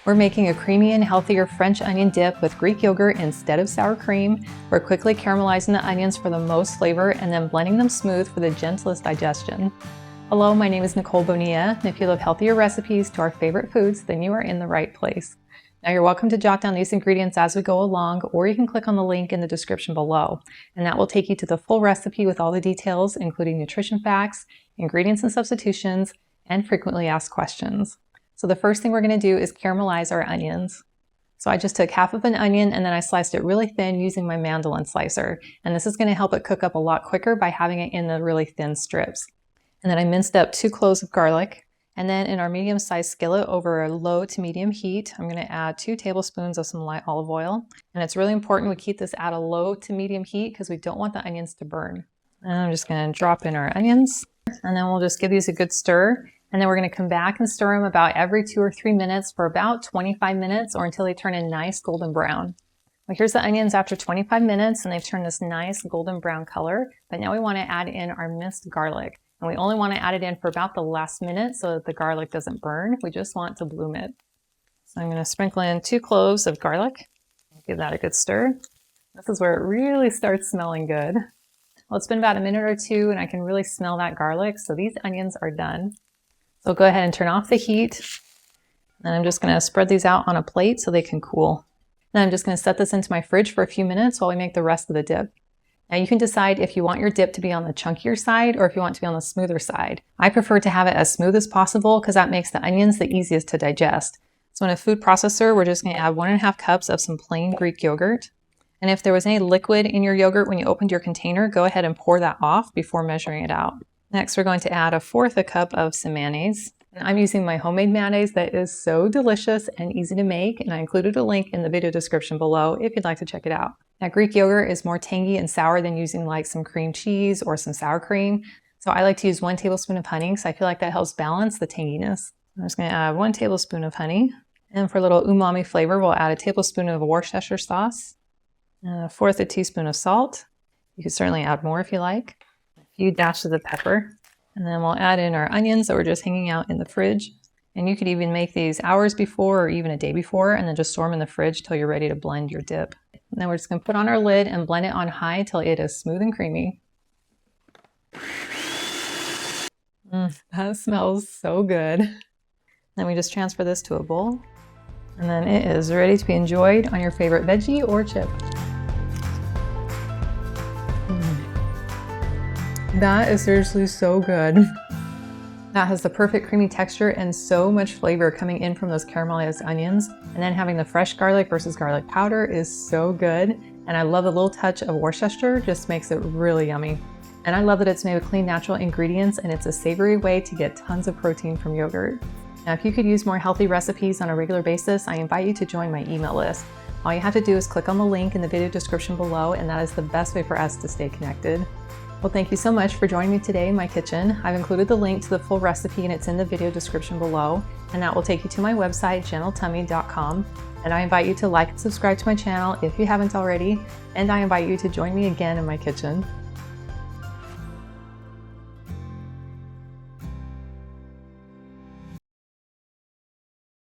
We're making a creamy and healthier French onion dip with Greek yogurt instead of sour cream. We're quickly caramelizing the onions for the most flavor and then blending them smooth for the gentlest digestion. Hello, my name is Nicole Bonilla, and if you love healthier recipes to our favorite foods, then you are in the right place. Now you're welcome to jot down these ingredients as we go along, or you can click on the link in the description below, and that will take you to the full recipe with all the details, including nutrition facts, ingredients and substitutions, and frequently asked questions. So the first thing we're going to do is caramelize our onions. So I just took half of an onion and then I sliced it really thin using my mandolin slicer, and this is going to help it cook up a lot quicker by having it in the really thin strips. And then I minced up 2 cloves of garlic. And then in our medium-sized skillet over a low to medium heat, I'm going to add 2 tablespoons of some light olive oil. And it's really important we keep this at a low to medium heat because we don't want the onions to burn. And I'm just going to drop in our onions, and then we'll just give these a good stir. And then we're going to come back and stir them about every 2 or 3 minutes for about 25 minutes or until they turn a nice golden brown. Well, here's the onions after 25 minutes, and they've turned this nice golden brown color. But now we want to add in our minced garlic. And we only want to add it in for about the last minute so that the garlic doesn't burn. We just want to bloom it. So I'm going to sprinkle in 2 cloves of garlic. Give that a good stir. This is where it really starts smelling good. Well, it's been about a minute or 2 and I can really smell that garlic. So these onions are done. So go ahead and turn off the heat. And I'm just going to spread these out on a plate so they can cool. Then I'm just going to set this into my fridge for a few minutes while we make the rest of the dip. Now you can decide if you want your dip to be on the chunkier side or if you want it to be on the smoother side. I prefer to have it as smooth as possible because that makes the onions the easiest to digest. So in a food processor, we're just going to add 1.5 cups of some plain Greek yogurt. And if there was any liquid in your yogurt when you opened your container, go ahead and pour that off before measuring it out. Next, we're going to add 1/4 cup of some mayonnaise. And I'm using my homemade mayonnaise that is so delicious and easy to make, and I included a link in the video description below if you'd like to check it out. Now, Greek yogurt is more tangy and sour than using like some cream cheese or some sour cream. So I like to use 1 tablespoon of honey because I feel like that helps balance the tanginess. I'm just going to add 1 tablespoon of honey. And for a little umami flavor, we'll add a tablespoon of Worcestershire sauce, 1/4 teaspoon of salt. You can certainly add more if you like. A few dashes of pepper. And then we'll add in our onions that were just hanging out in the fridge. And you could even make these hours before or even a day before and then just store them in the fridge till you're ready to blend your dip. And then we're just going to put on our lid and blend it on high till it is smooth and creamy. That smells so good. Then we just transfer this to a bowl. And then it is ready to be enjoyed on your favorite veggie or chip. That is seriously so good. That has the perfect creamy texture and so much flavor coming in from those caramelized onions. And then having the fresh garlic versus garlic powder is so good. And I love the little touch of Worcestershire, just makes it really yummy. And I love that it's made with clean natural ingredients and it's a savory way to get tons of protein from yogurt. Now, if you could use more healthy recipes on a regular basis, I invite you to join my email list. All you have to do is click on the link in the video description below, and that is the best way for us to stay connected. Well, thank you so much for joining me today in my kitchen. I've included the link to the full recipe and it's in the video description below, and that will take you to my website, gentletummy.com. And I invite you to like and subscribe to my channel if you haven't already, and I invite you to join me again in my kitchen.